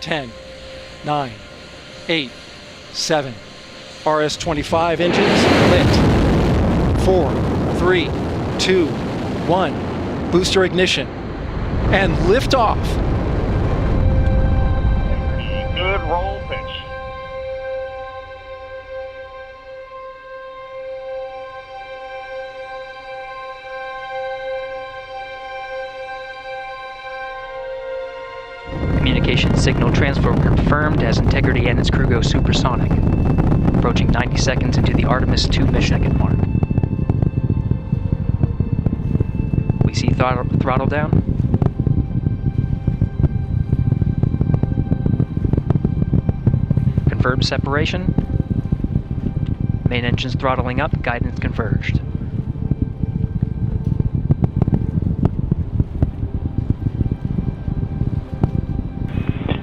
10, 9, 8, 7. RS-25 engines lit. 4, 3, 2, 1. Booster ignition. And liftoff. Good roll pitch. Communication signal transfer confirmed as Integrity and its crew go supersonic. Approaching 90 seconds into the Artemis II mission mark. We see throttle down. Confirmed separation. Main engines throttling up, guidance converged.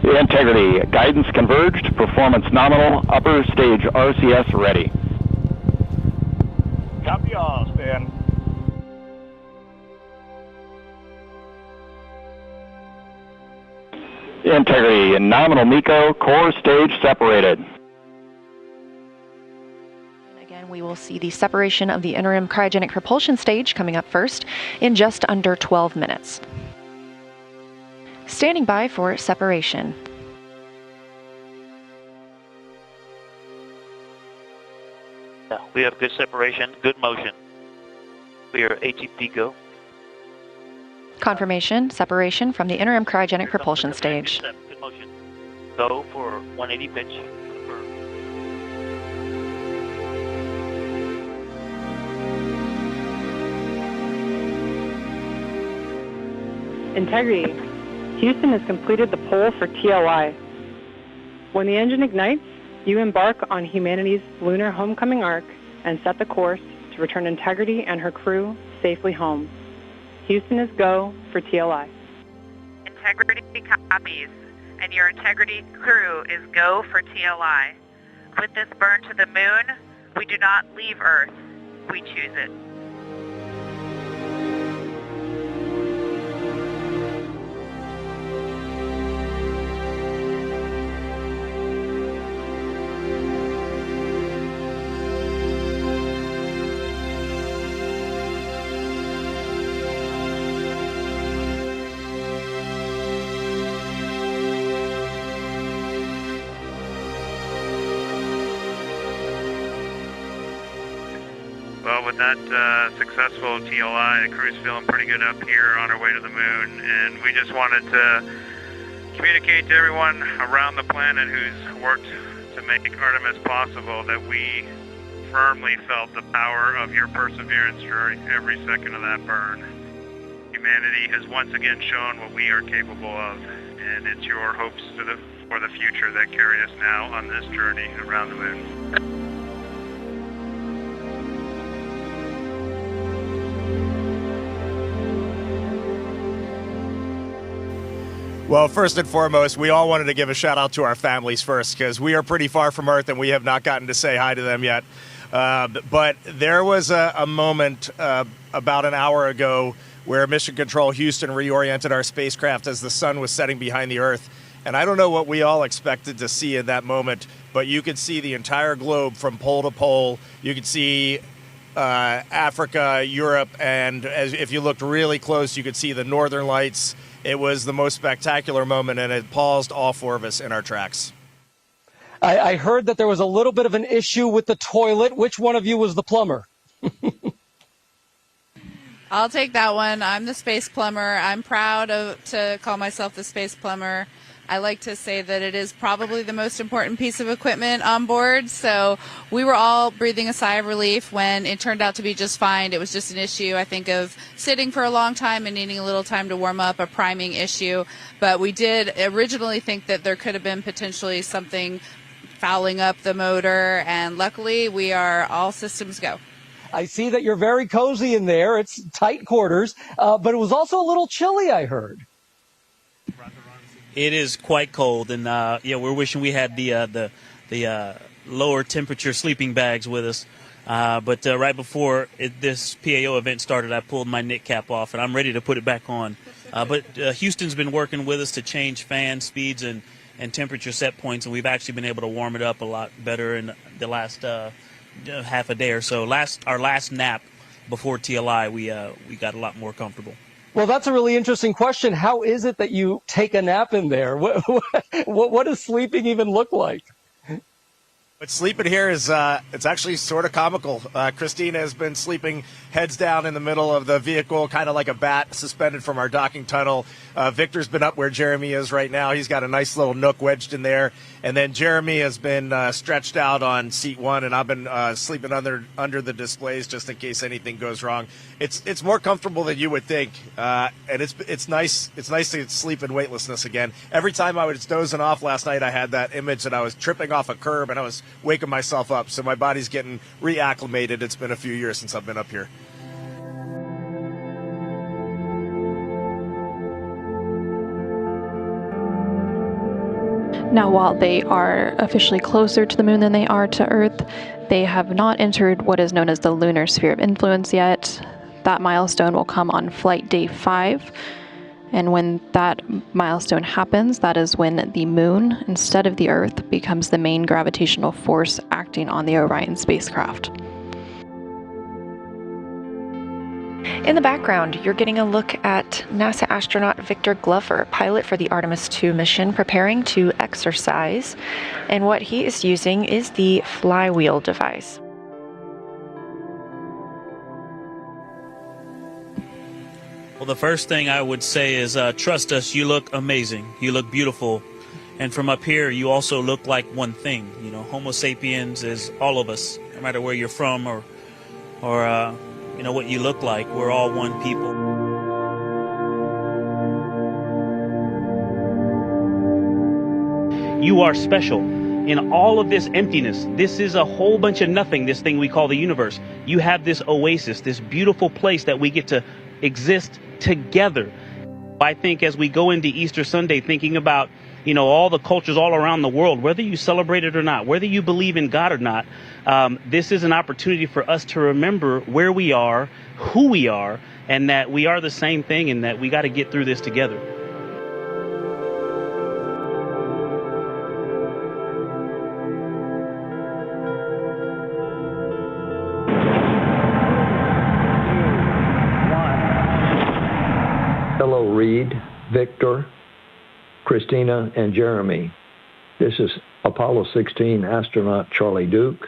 Integrity, guidance converged, performance nominal, upper stage RCS ready. Copy all, Stan. Integrity, nominal MECO, core stage separated. Again, we will see the separation of the interim cryogenic propulsion stage coming up first in just under 12 minutes. Standing by for separation. We have good separation, good motion. We are ATP go. Confirmation, separation from the interim cryogenic propulsion stage. Good motion. Go for 180 pitch. Integrity. Houston has completed the poll for TLI. When the engine ignites, you embark on humanity's lunar homecoming arc and set the course to return Integrity and her crew safely home. Houston is go for TLI. Integrity copies, and your Integrity crew is go for TLI. With this burn to the moon, we do not leave Earth, we choose it. Well, with that successful TLI, the crew's feeling pretty good up here on our way to the moon, and we just wanted to communicate to everyone around the planet who's worked to make Artemis possible that we firmly felt the power of your perseverance during every second of that burn. Humanity has once again shown what we are capable of, and it's your hopes for the future that carry us now on this journey around the moon. Well, first and foremost, we all wanted to give a shout out to our families first, because we are pretty far from Earth and we have not gotten to say hi to them yet. But there was a moment about an hour ago where Mission Control Houston reoriented our spacecraft as the sun was setting behind the Earth. And I don't know what we all expected to see in that moment, but you could see the entire globe from pole to pole. You could see Africa, Europe, and if you looked really close, you could see the Northern Lights. It was the most spectacular moment, and it paused all four of us in our tracks. I heard that there was a little bit of an issue with the toilet. Which one of you was the plumber? I'll take that one. I'm the space plumber. I'm proud to call myself the space plumber. I like to say that it is probably the most important piece of equipment on board. So we were all breathing a sigh of relief when it turned out to be just fine. It was just an issue, I think, of sitting for a long time and needing a little time to warm up, a priming issue. But we did originally think that there could have been potentially something fouling up the motor. And luckily, we are all systems go. I see that you're very cozy in there. It's tight quarters, but it was also a little chilly, I heard. It is quite cold, and we're wishing we had the lower temperature sleeping bags with us. But right before this PAO event started, I pulled my knit cap off, and I'm ready to put it back on. But Houston's been working with us to change fan speeds and and temperature set points, and we've actually been able to warm it up a lot better in the last half a day or so. Our last nap before TLI, we got a lot more comfortable. Well, that's a really interesting question. How is it that you take a nap in there? What does sleeping even look like? But sleeping here is, it's actually sort of comical. Christina has been sleeping heads down in the middle of the vehicle, kind of like a bat suspended from our docking tunnel. Victor's been up where Jeremy is right now. He's got a nice little nook wedged in there. And then Jeremy has been stretched out on seat one, and I've been sleeping under the displays just in case anything goes wrong. It's more comfortable than you would think, and it's nice. It's nice to sleep in weightlessness again. Every time I was dozing off last night, I had that image that I was tripping off a curb and I was waking myself up. So my body's getting reacclimated. It's been a few years since I've been up here. Now, while they are officially closer to the moon than they are to Earth, they have not entered what is known as the lunar sphere of influence yet. That milestone will come on flight day 5. And when that milestone happens, that is when the moon, instead of the Earth, becomes the main gravitational force acting on the Orion spacecraft. In the background, you're getting a look at NASA astronaut Victor Glover, pilot for the Artemis II mission, preparing to exercise. And what he is using is the flywheel device. Well, the first thing I would say is trust us, you look amazing. You look beautiful. And from up here, you also look like one thing. You know, Homo sapiens is all of us, no matter where you're from or you know, what you look like. We're all one people. You are special. In all of this emptiness, this is a whole bunch of nothing, this thing we call the universe. You have this oasis, this beautiful place that we get to exist together. I think as we go into Easter Sunday, thinking about, you know, all the cultures all around the world, whether you celebrate it or not, whether you believe in God or not, this is an opportunity for us to remember where we are, who we are, and that we are the same thing and that we got to get through this together. Hello, Reed, Victor, Christina, and Jeremy. This is Apollo 16 astronaut Charlie Duke.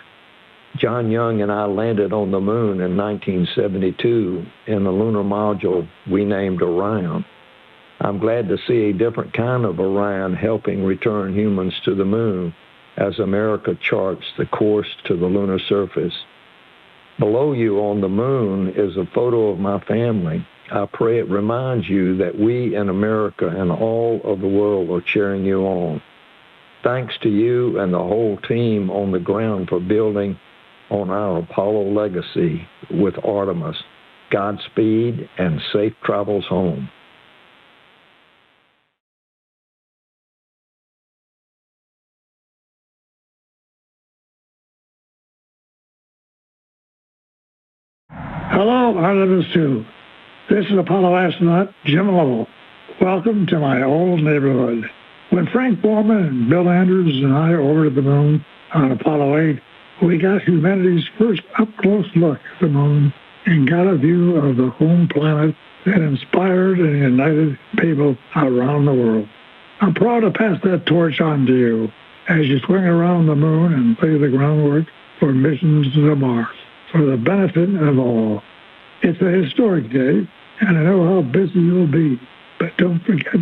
John Young and I landed on the moon in 1972 in a lunar module we named Orion. I'm glad to see a different kind of Orion helping return humans to the moon as America charts the course to the lunar surface. Below you on the moon is a photo of my family. I pray it reminds you that we in America and all of the world are cheering you on. Thanks to you and the whole team on the ground for building on our Apollo legacy with Artemis. Godspeed and safe travels home. Hello, Artemis II. This is Apollo astronaut Jim Lovell. Welcome to my old neighborhood. When Frank Borman and Bill Andrews and I orbited the moon on Apollo 8, we got humanity's first up-close look at the moon and got a view of the home planet that inspired and united people around the world. I'm proud to pass that torch on to you as you swing around the moon and lay the groundwork for missions to Mars for the benefit of all. It's a historic day, and I know how busy you'll be, but don't forget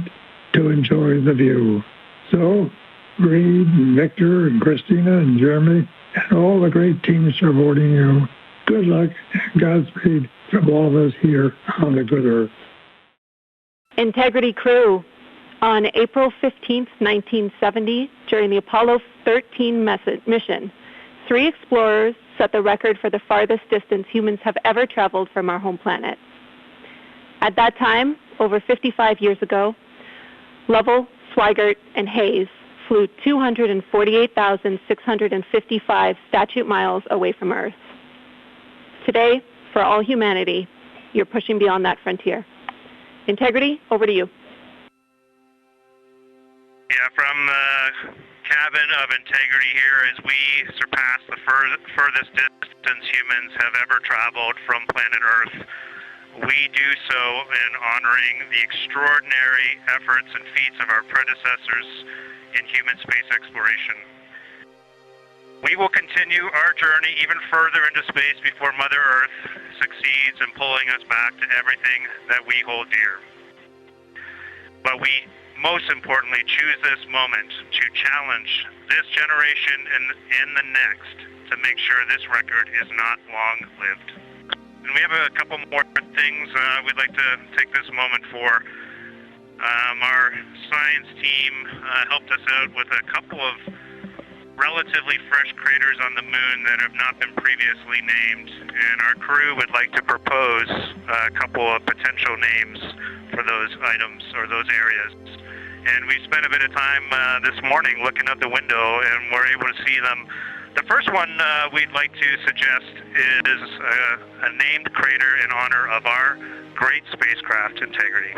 to enjoy the view. So, Reed, and Victor, and Christina, and Jeremy, and all the great teams supporting you, good luck and Godspeed from all of us here on the good earth. Integrity Crew. On April 15, 1970, during the Apollo 13 mission, 3 explorers set the record for the farthest distance humans have ever traveled from our home planet. At that time, over 55 years ago, Lovell, Swigert, and Hayes flew 248,655 statute miles away from Earth. Today, for all humanity, you're pushing beyond that frontier. Integrity, over to you. Yeah, from the cabin of integrity here as we surpass the furthest distance humans have ever traveled from planet Earth. We do so in honoring the extraordinary efforts and feats of our predecessors in human space exploration. We will continue our journey even further into space before Mother Earth succeeds in pulling us back to everything that we hold dear. But we most importantly choose this moment to challenge this generation and the next to make sure this record is not long-lived. And we have a couple more things we'd like to take this moment for. Our science team helped us out with a couple of relatively fresh craters on the moon that have not been previously named, and our crew would like to propose a couple of potential names for those items or those areas. And we spent a bit of time this morning looking out the window, and we're able to see them. The first one we'd like to suggest is a named crater in honor of our great spacecraft integrity.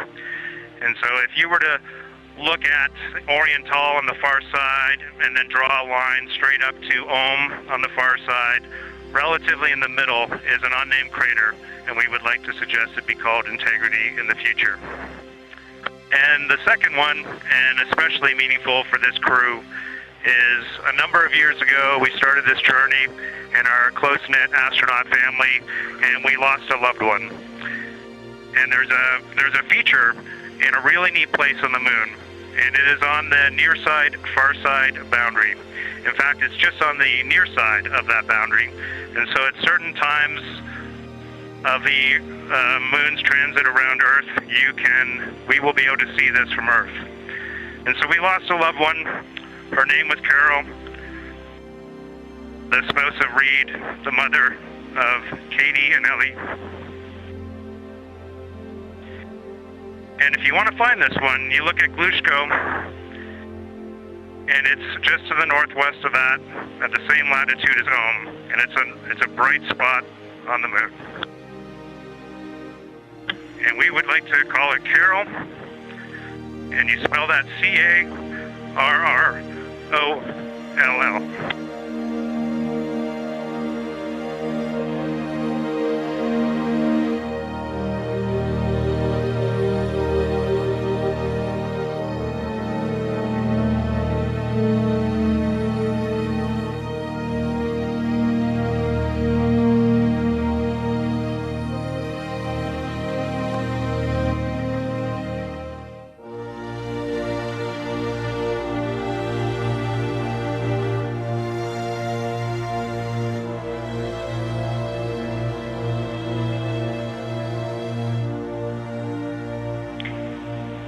And so if you were to look at Orion on the far side and then draw a line straight up to Ohm on the far side, relatively in the middle is an unnamed crater, and we would like to suggest it be called Integrity in the future. And the second one, and especially meaningful for this crew, is a number of years ago we started this journey in our close-knit astronaut family, and we lost a loved one. And there's a feature in a really neat place on the moon, and it is on the near side, far side boundary. In fact, it's just on the near side of that boundary, and so at certain times of the moon's transit around Earth, we will be able to see this from Earth. And so we lost a loved one. Her name was Carol, the spouse of Reed, the mother of Katie and Ellie. And if you want to find this one, you look at Glushko, and it's just to the northwest of that, at the same latitude as Ohm, and it's a bright spot on the moon. And we would like to call it Carol, and you spell that C-A-R-R-O-L-L.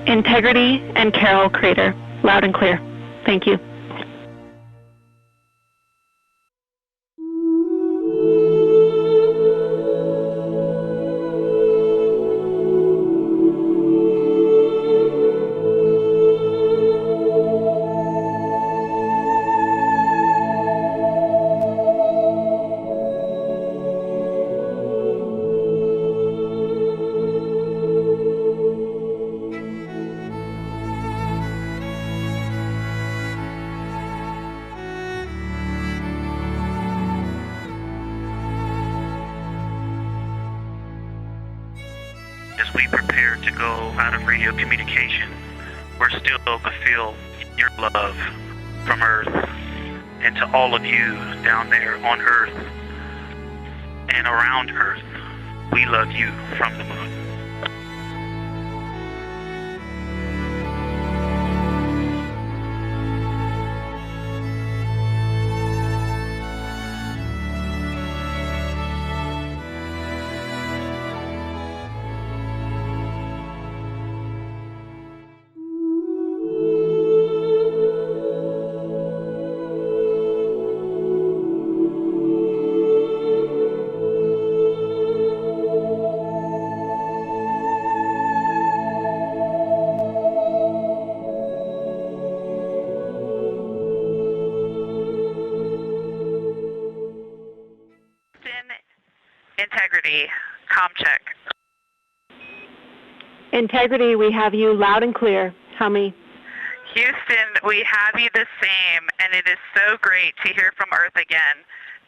Integrity and Carol Crater, loud and clear. Thank you. As we prepare to go out of radio communication, we're still going to feel your love from Earth, and to all of you down there on Earth and around Earth, we love you from the moon. Integrity, comm check. Integrity, we have you loud and clear. How many? Houston, we have you the same, and it is so great to hear from Earth again.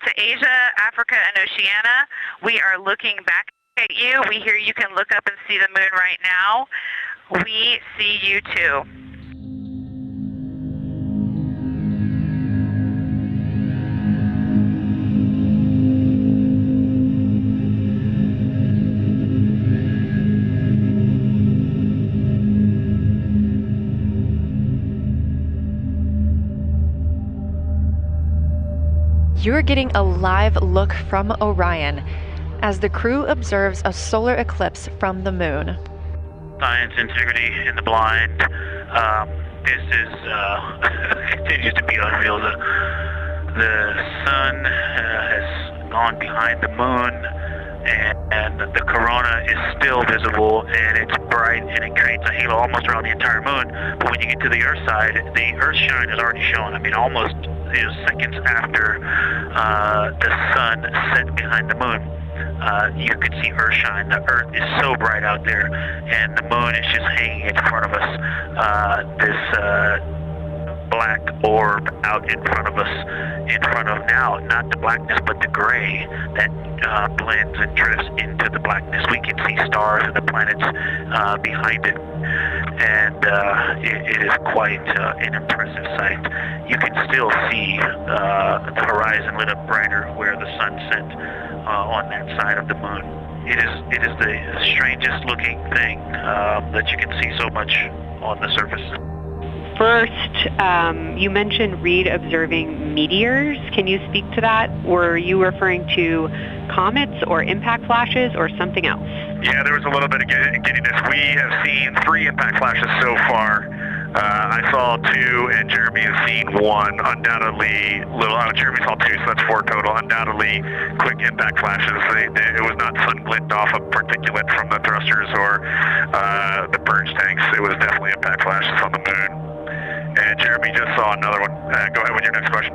To Asia, Africa, and Oceania, we are looking back at you. We hear you can look up and see the moon right now. We see you too. You're getting a live look from Orion as the crew observes a solar eclipse from the moon. Science, integrity, in the blind. This is continues to be unreal. The sun has gone behind the moon, and the corona is still visible, and it's bright, and it creates a halo almost around the entire moon. But when you get to the Earth side, the Earth shine is already shown. I mean, almost seconds after the sun set behind the moon. You could see Earth shine. The Earth is so bright out there, and the moon is just hanging in front of us. This black orb out in front of us, in front of now, not the blackness, but the gray that blends and drifts into the blackness. We can see stars and the planets behind it, and it is quite an impressive sight. You can still see the horizon lit up brighter where the sun set on that side of the moon. It is the strangest looking thing that you can see so much on the surface. First, you mentioned Reed observing meteors. Can you speak to that? Were you referring to comets or impact flashes or something else? Yeah, there was a little bit of giddiness. We have seen 3 impact flashes so far. I saw 2, and Jeremy has seen 1. Undoubtedly, Jeremy saw 2, so that's 4 total. Undoubtedly, quick impact flashes. It was not sun glint off of particulate from the thrusters or the purge tanks. It was definitely impact flashes on the moon. And Jeremy just saw another one. Go ahead with your next question.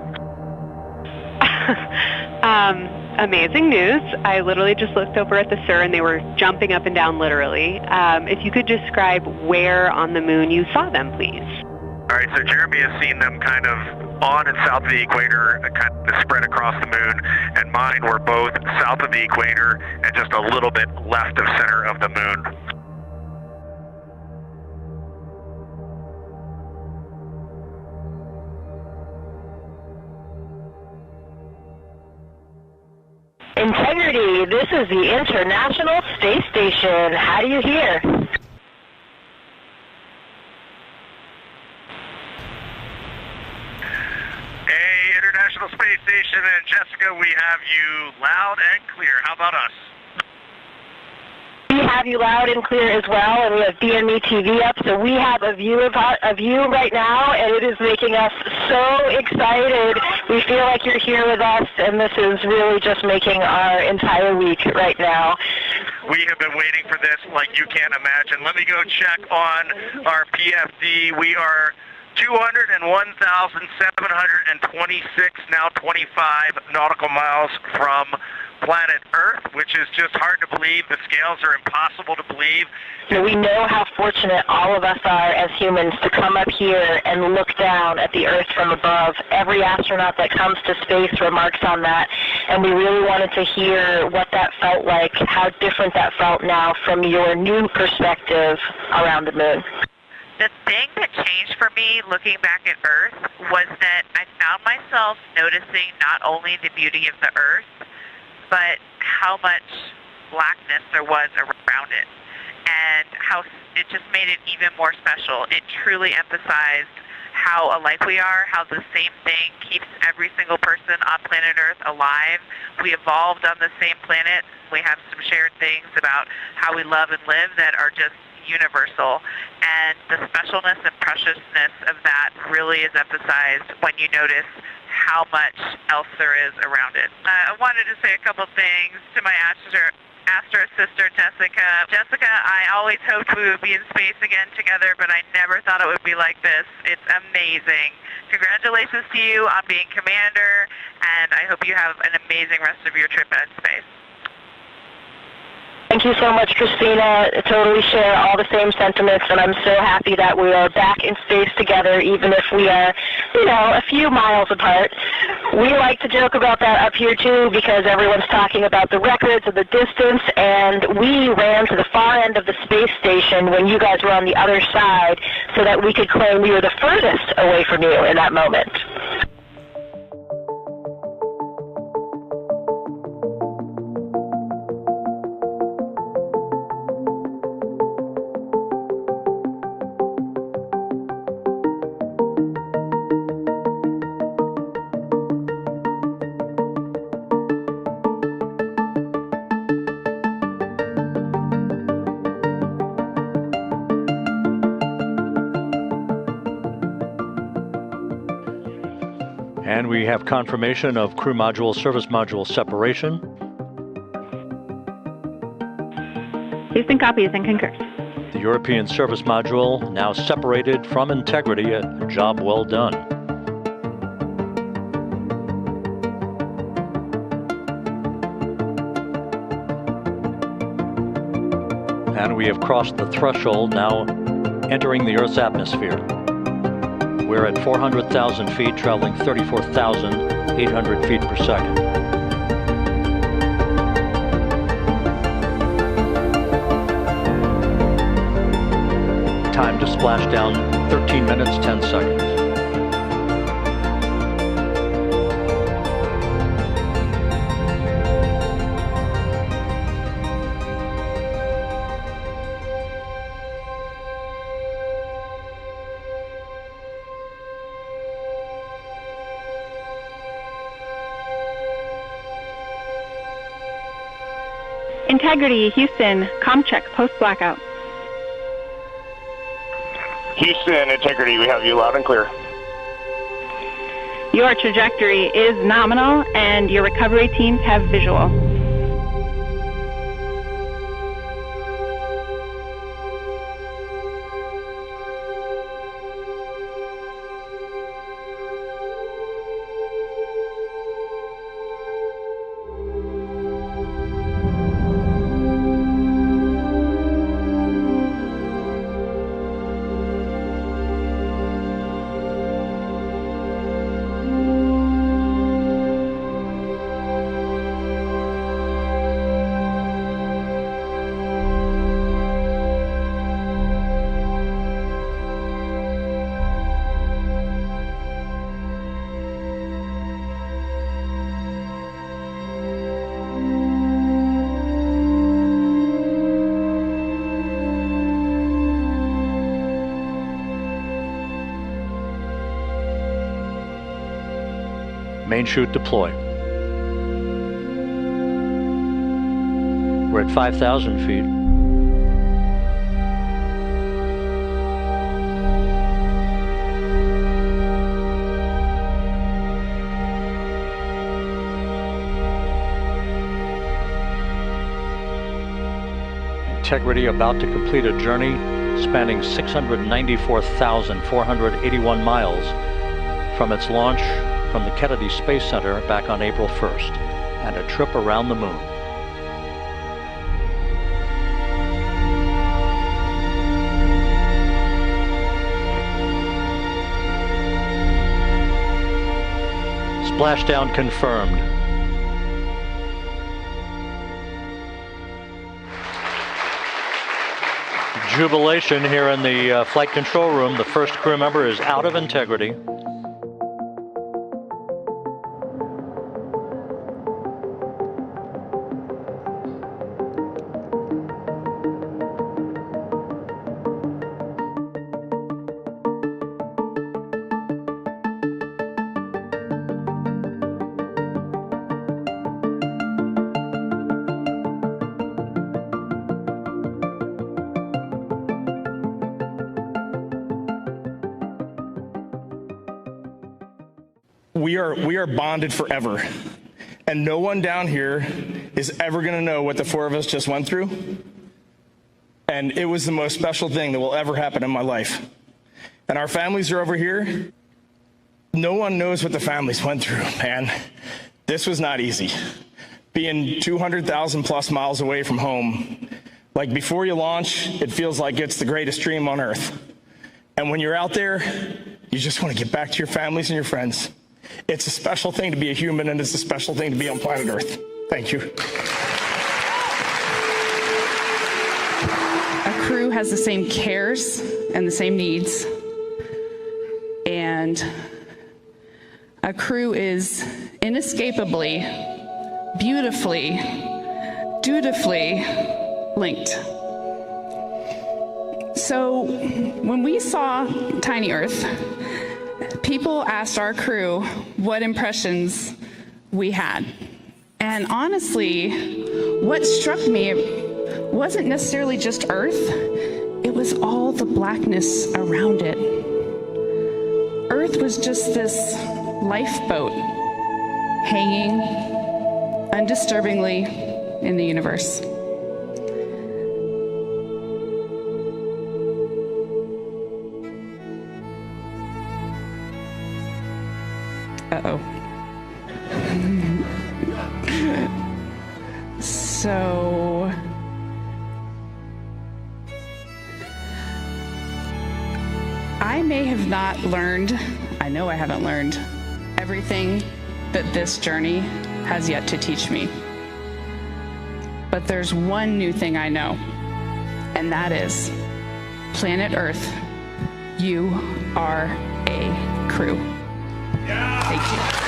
Amazing news. I literally just looked over at the SIR and they were jumping up and down literally. If you could describe where on the moon you saw them, please. All right, so Jeremy has seen them kind of on and south of the equator, kind of spread across the moon, and mine were both south of the equator and just a little bit left of center of the moon. Integrity, this is the International Space Station. How do you hear? Hey, International Space Station and Jessica, we have you loud and clear. How about us? We have you loud and clear as well, and we have BME TV up, so we have a view of you right now, and it is making us so excited. We feel like you're here with us, and this is really just making our entire week right now. We have been waiting for this like you can't imagine. Let me go check on our PFD. We are 201,726, now 25 nautical miles from planet Earth, which is just hard to believe. The scales are impossible to believe. We know how fortunate all of us are as humans to come up here and look down at the Earth from above. Every astronaut that comes to space remarks on that, and we really wanted to hear what that felt like, how different that felt now from your new perspective around the moon. The thing that changed for me looking back at Earth was that I found myself noticing not only the beauty of the Earth, but how much blackness there was around it, and how it just made it even more special. It truly emphasized how alike we are, how the same thing keeps every single person on planet Earth alive. We evolved on the same planet. We have some shared things about how we love and live that are just universal, and the specialness and preciousness of that really is emphasized when you notice how much else there is around it. I wanted to say a couple things to my Astro sister, Jessica. Jessica, I always hoped we would be in space again together, but I never thought it would be like this. It's amazing. Congratulations to you on being commander, and I hope you have an amazing rest of your trip in space. Thank Thank you so much, Christina. I totally share all the same sentiments, and I'm so happy that we are back in space together, even if we are, you know, a few miles apart. We like to joke about that up here, too, because everyone's talking about the records of the distance, and we ran to the far end of the space station when you guys were on the other side so that we could claim we were the furthest away from you in that moment. And we have confirmation of crew module, service module separation. Houston copies and concurs. The European service module now separated from integrity, a job well done. And we have crossed the threshold, now entering the Earth's atmosphere. We're at 400,000 feet, traveling 34,800 feet per second. Time to splash down 13 minutes, 10 seconds. Integrity, Houston, comm check, post-blackout. Houston, Integrity, we have you loud and clear. Your trajectory is nominal, and your recovery teams have visual. Main chute deploy. We're at 5,000 feet. Integrity about to complete a journey spanning 694,481 miles from its launch from the Kennedy Space Center back on April 1st, and a trip around the moon. Splashdown confirmed. Jubilation here in the flight control room. The first crew member is out of integrity. We are bonded forever, and no one down here is ever going to know what the four of us just went through, and it was the most special thing that will ever happen in my life. And our families are over here. No one knows what the families went through, man. This was not easy. Being 200,000 plus miles away from home Like before you launch, it feels like it's the greatest dream on Earth. And when you're out there, you just want to get back to your families and your friends. It's a special thing to be a human, and it's a special thing to be on planet Earth. Thank you. A crew has the same cares and the same needs. And a crew is inescapably, beautifully, dutifully linked. So when we saw Tiny Earth, people asked our crew what impressions we had. And honestly, what struck me wasn't necessarily just Earth, it was all the blackness around it. Earth was just this lifeboat hanging undisturbingly in the universe. Uh-oh. So I may have not learned, I know I haven't learned everything that this journey has yet to teach me. But there's one new thing I know, and that is planet Earth, you are a crew. Thank you.